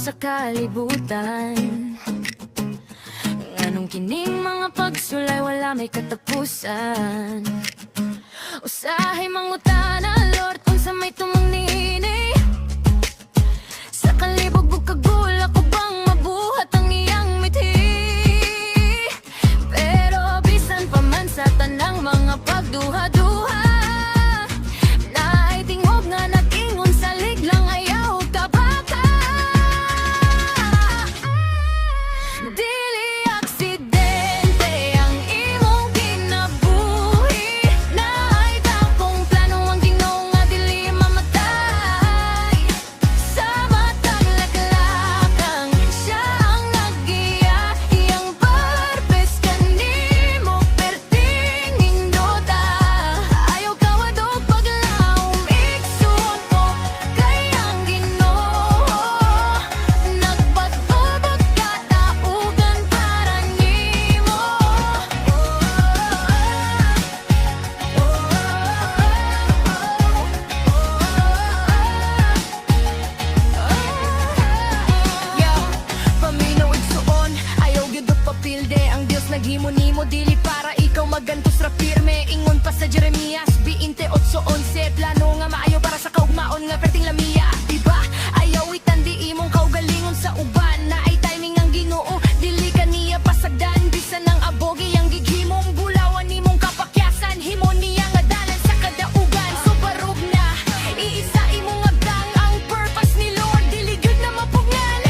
Sa kalibutan, nganong kining mga pagsulay wala may katapusan. Usahay mangutana Lord kung sa may tumangnini sa kalibugbog kagula ko bang mabuhat ang iyang mithi. Pero bisan pa man sa tanang mga pagduha-duha na ay tingog nga nag-ingon sa liglang ayaw kabaka. Dili aksidente ang imong kinabuhi, na ay takong plano ang Ginoo nga dili mamatay. Sa matang laklakang siya ang nag-iya, iyang purpose kanimo perting indota. Ayaw kawadog paglaom igsoon mo kay ang Ginoo, nagpatubag kataugan para nimo. Paminaw igsuon, ayaw gyud papilde ang Dios naghimo nimo dili para ikaw magantos ra pirme. Ingon pa sa Jeremias 28:11, plano nga maayo para sa kaugmaon nga perting lamiya. Diba? Ayaw itandi imong kaugalingon sa uban, na ay timing ang Ginoo dili kaniya pasagdan. Bisan ang abogi ang gighimong bulawan nimong kapakyasan, himo niya nga dalan sa kadaugan. So barog na iisa imong agdang ang purpose ni Lord dili gyud na mapugnan.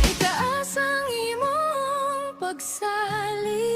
Itaas ang imong pagsali